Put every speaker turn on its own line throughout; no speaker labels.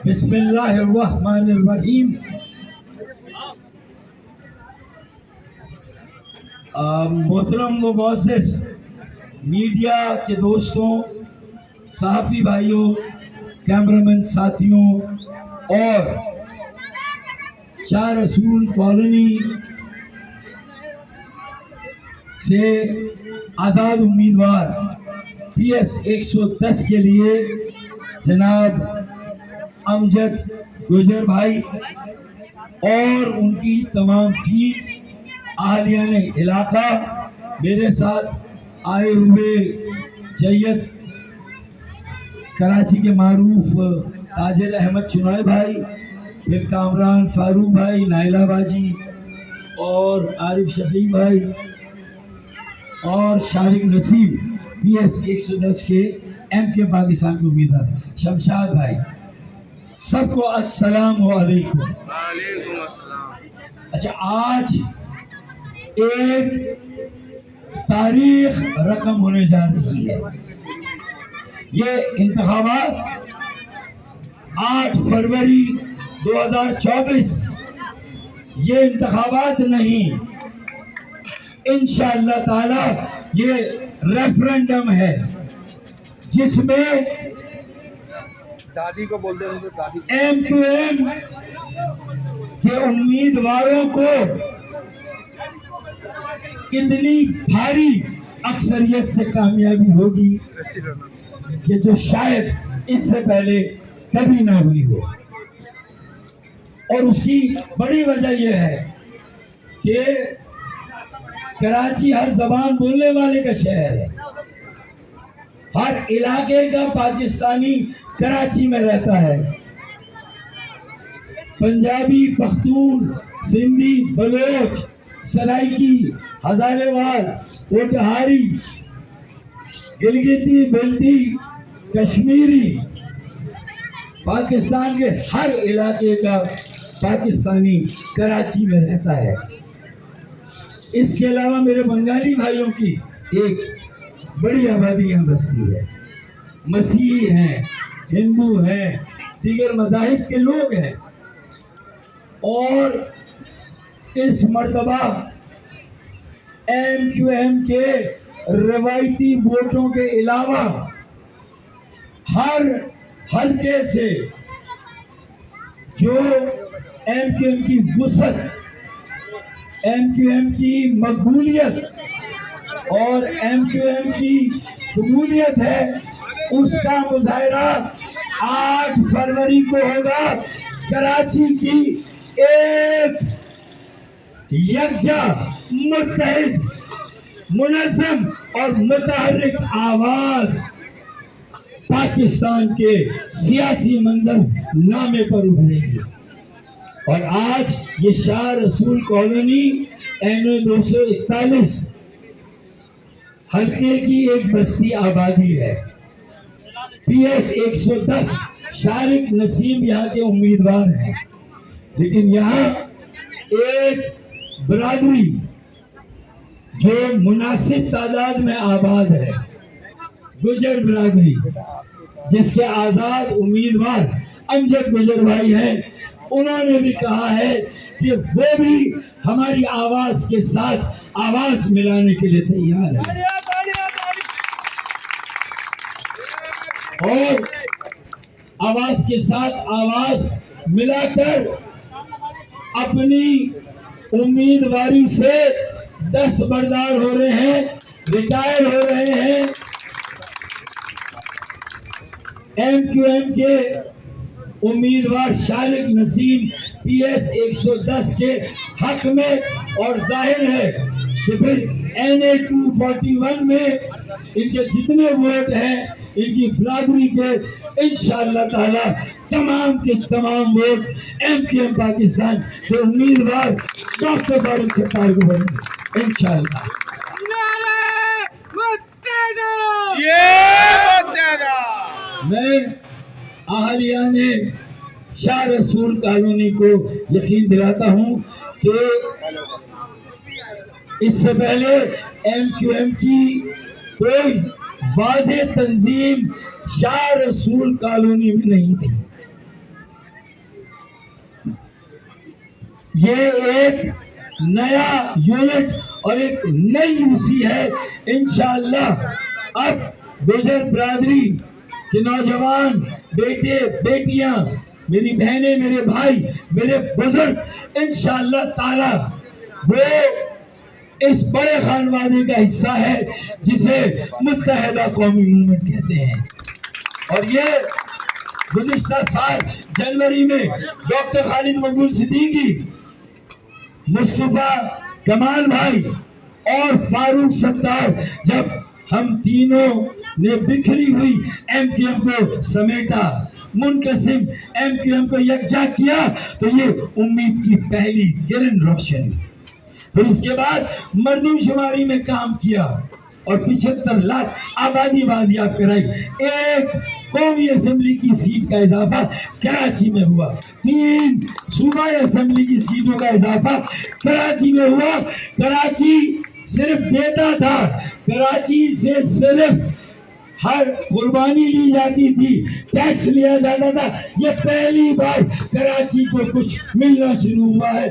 بسم اللہ الرحمن الرحیم۔ محترم و معزز میڈیا کے دوستوں، صحافی بھائیوں، کیمرامین ساتھیوں اور شاہ رسول کالونی سے آزاد امیدوار PS 110 کے لیے جناب امجد گجر بھائی اور ان کی تمام ٹیم، اہلیان علاقہ، میرے ساتھ آئے ہوئے جیت کراچی کے معروف تاجر احمد چنوائے بھائی، پھر کامران فاروق بھائی، نائلہ باجی اور عارف شفیع بھائی اور شارق نسیم PS 110 کے MK پاکستان کے امیدوار شمشاد بھائی، سب کو السلام علیکم۔
وعلیکم السلام۔
اچھا، آج ایک تاریخ رقم ہونے جا رہی ہے۔ یہ انتخابات 8 فروری 2024، یہ انتخابات نہیں، انشاءاللہ تعالی یہ ریفرنڈم ہے جس میں
دادی کو بول دیں، ان کو دادی
MQM کے امیدواروں کو اتنی بھاری اکثریت سے کامیابی ہوگی کہ جو شاید اس سے پہلے کبھی نہ ہوئی ہو، اور اس کی بڑی وجہ یہ ہے کہ کراچی ہر زبان بولنے والے کا شہر ہے، ہر علاقے کا پاکستانی کراچی میں رہتا ہے، پنجابی، پختون، سندھی، بلوچ، سرائکی، ہزارے وال، پوٹہاری، گلگتی، بلتی، کشمیری، پاکستان کے ہر علاقے کا پاکستانی کراچی میں رہتا ہے۔ اس کے علاوہ میرے بنگالی بھائیوں کی ایک بڑی آبادی یہاں بستی ہے، مسیحی ہیں، ہندو ہیں، دیگر مذاہب کے لوگ ہیں، اور اس مرتبہ MQM کے روایتی ووٹوں کے علاوہ ہر حلقے سے جو MQM کی وسعت، MQM کی مقبولیت اور MQM کی قبولیت ہے، اس کا مظاہرہ 8 فروری کو ہوگا۔ کراچی کی ایک یکجا، متحد، منظم اور متحرک آواز پاکستان کے سیاسی منظر نامے پر ابھرے گی، اور آج یہ شاہ رسول کالونی NO 241 حلقے کی ایک بستی آبادی ہے۔ PS 110 شارق نسیم یہاں کے امیدوار ہیں، لیکن یہاں ایک برادری جو مناسب تعداد میں آباد ہے، گجر برادری، جس کے آزاد امیدوار امجد گجر بھائی ہیں، انہوں نے بھی کہا ہے کہ وہ بھی ہماری آواز کے ساتھ آواز ملانے کے لیے تیار ہے، اور آواز کے ساتھ آواز ملا کر اپنی امیدواری سے دستبردار ہو رہے ہیں، ریٹائر ہو رہے ہیں۔ MQM کے امیدوار شارق نسیم PS 110 کے حق میں، اور ظاہر ہے کہ پھر NA 241 میں ان کے جتنے ووٹ ہیں ان کی برادری کے انشاءاللہ تعالی تمام کے تمام ووٹ MQM پاکستان کے امیدوار ڈاکٹر فاروق ستار کو بنے گے انشاءاللہ۔ میں اہلیان شاہ رسول کالونی کو یقین دلاتا ہوں کہ اس سے پہلے MQM کی کوئی واضح تنظیم شاہ رسول کالونی میں نہیں تھی، یہ ایک نیا یونٹ اور ایک نئی یوسی ہے انشاءاللہ. اب گجر برادری کے نوجوان بیٹے بیٹیاں، میری بہنیں، میرے بھائی، میرے بزرگ انشاءاللہ تعالی وہ اس بڑے خانوادے کا حصہ ہے جسے متحدہ قومی موومنٹ کہتے ہیں. اور یہ گزشتہ سال جنوری میں ڈاکٹر خالد مقبول صدیقی، مصطفیٰ کمال بھائی اور فاروق ستار، جب ہم تینوں نے بکھری ہوئی ایم کیو ایم کو سمیٹا، منقسم ایم کیو ایم کو یکجا کیا، تو یہ امید کی پہلی کرن روشن. پھر اس کے بعد مردم شماری میں کام کیا اور 75 لاکھ آبادی بازیاب کرائی. ایک قومی اسمبلی کی سیٹ کا اضافہ کراچی میں ہوا، 3 صوبائی اسمبلی کی سیٹوں کا اضافہ کراچی میں ہوا. کراچی صرف دیتا تھا، کراچی سے صرف ہر قربانی لی جاتی تھی، ٹیکس لیا جاتا تھا. یہ پہلی بار کراچی کو کچھ ملنا شروع ہوا ہے.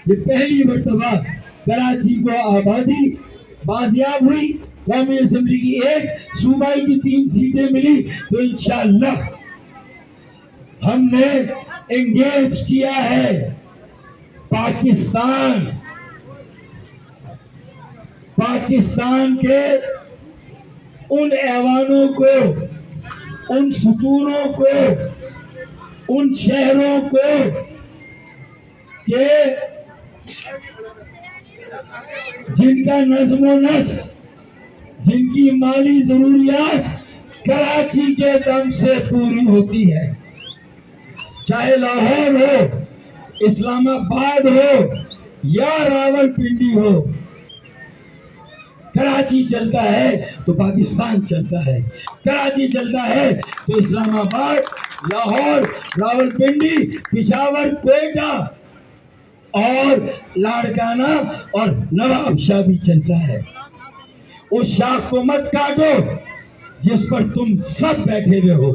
یہ پہلی مرتبہ کراچی کو آبادی بازیاب ہوئی. قومی اسمبلی کی 1، صوبائی کی 3 سیٹیں ملی. تو انشاءاللہ ہم نے انگیج کیا ہے پاکستان کے ان ایوانوں کو، ان ستونوں کو، ان شہروں کو کہ جن کا نظم و نسق، جن کی مالی ضروریات کراچی کے دم سے پوری ہوتی ہے. چاہے لاہور ہو، اسلام آباد ہو یا راول پنڈی ہو، کراچی چلتا ہے تو پاکستان چلتا ہے. کراچی چلتا ہے تو اسلام آباد، لاہور، راول پنڈی، پشاور، کوئٹہ اور لاڑکانہ اور نواب شاہ بھی چلتا ہے. اس شاخ کو مت کاٹو جس پر تم سب بیٹھے ہوئے ہو.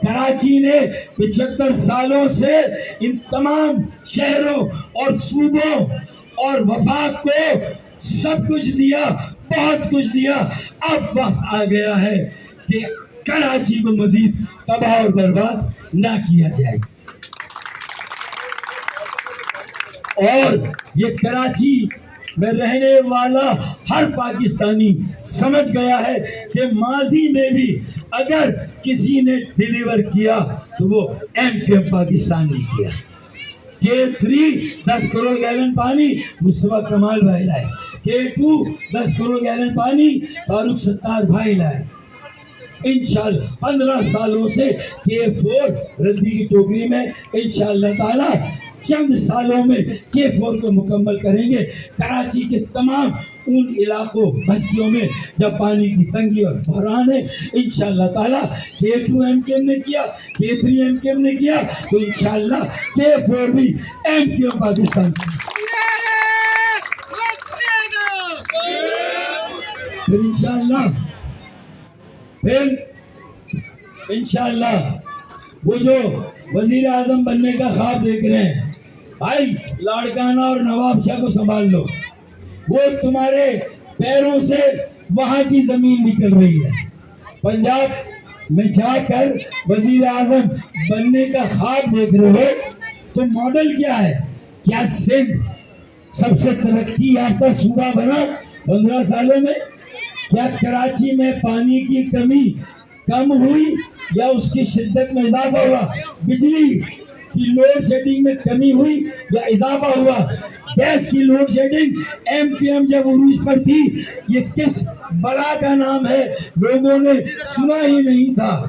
کراچی نے 75 سالوں سے ان تمام شہروں اور صوبوں اور وفاق کو سب کچھ دیا، بہت کچھ دیا. اب وقت آ گیا ہے کہ کراچی کو مزید تباہ اور برباد نہ کیا جائے. اور یہ کراچی میں رہنے والا ہر پاکستانی سمجھ گیا ہے کہ ماضی میں بھی اگر کسی نے ڈیلیور کیا تو وہ ایم کیو ایم پاکستان نے کیا. K3 10 کروڑ گیلن پانی مصطفیٰ کمال بھائی لائے، K2 10 کروڑ گیلن پانی فاروق ستار بھائی لائے. انشاءاللہ 15 سالوں سے K4 ردی کی ٹوکری میں انشاءاللہ تعالی چند سالوں میں K4 کو مکمل کریں گے. کراچی کے تمام ان علاقوں بستیوں میں جب پانی کی تنگی اور بحران ہے، انشاءاللہ تعالی K2 ایم کیو ایم نے کیا، K3 ایم کیو ایم نے کیا، تو انشاءاللہ K4 بھی ایم کیو ایم پاکستان کی. پھر انشاءاللہ وہ جو وزیر اعظم بننے کا خواب دیکھ رہے ہیں، بھائی لاڑکانہ اور نواب شاہ کو سنبھال لو. وہ تمہارے پیروں سے وہاں کی زمین نکل رہی ہے. پنجاب میں جا کر وزیر اعظم بننے کا خواب دیکھ رہے ہو تو ماڈل کیا ہے؟ کیا سندھ سب سے ترقی یافتہ صوبہ بنا 15 سالوں میں؟ کیا کراچی میں پانی کی کمی کم ہوئی یا اس کی شدت میں اضافہ ہوا؟ بجلی کی لوڈ شیڈنگ میں کمی ہوئی یا اضافہ ہوا؟ گیس کی لوڈ شیڈنگ ایم کیو ایم جب عروج پر تھی یہ کس بلا کا نام ہے لوگوں نے سنا ہی نہیں تھا.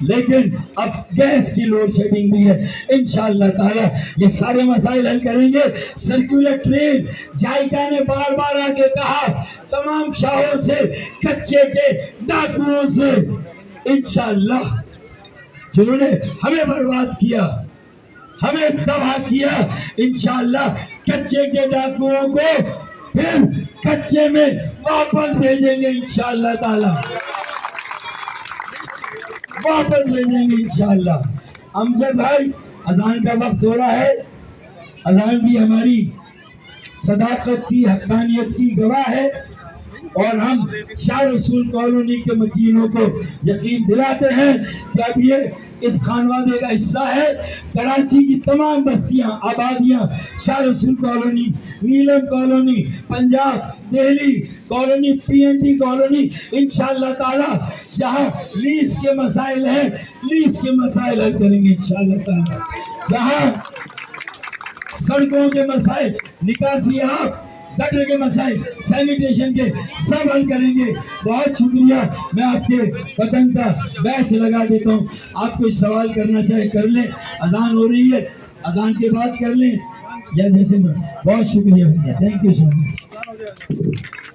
لیکن اب گیس کی لوڈ شیڈنگ بھی ہے. انشاءاللہ تعالی یہ سارے مسائل حل کریں گے. سرکولر ٹرین جائکا نے بار بار آ کے کہا تمام شاہوں سے، کچے کے ڈاکوؤں سے، انشاءاللہ جنہوں نے ہمیں برباد کیا، ہمیں تباہ کیا، انشاءاللہ کچے کے ڈاکوؤں کو پھر کچے میں واپس بھیجیں گے انشاءاللہ تعالی. واپس لے جائیں گے انشاءاللہ۔ امجد بھائی اذان کا وقت ہو رہا ہے، اذان بھی ہماری صداقت کی حقانیت کی گواہ ہے، اور ہم شاہ رسول کالونی کے مکینوں کو یقین دلاتے ہیں کہ اب یہ اس خانوادے کا حصہ ہے۔ کراچی کی تمام بستیاں، آبادیاں، شاہ رسول کالونی، نیلم کالونی، پنجاب، دہلی کالونی، پی این ٹی کالونی، انشاءاللہ تعالی جہاں لیز کے مسائل ہیں لیز کے مسائل حل کریں گے انشاءاللہ تعالی، جہاں سڑکوں کے مسائل، نکاسیات، گٹر کے مسائل، سینیٹیشن کے سب حل کریں گے۔ بہت شکریہ۔ میں آپ کے وطن کا بیچ لگا دیتا ہوں، آپ کوئی سوال کرنا چاہے کر لیں، اذان ہو رہی ہے، اذان کے بعد کر لیں یا جیسے میں۔ بہت شکریہ، تھینک یو سو مچ۔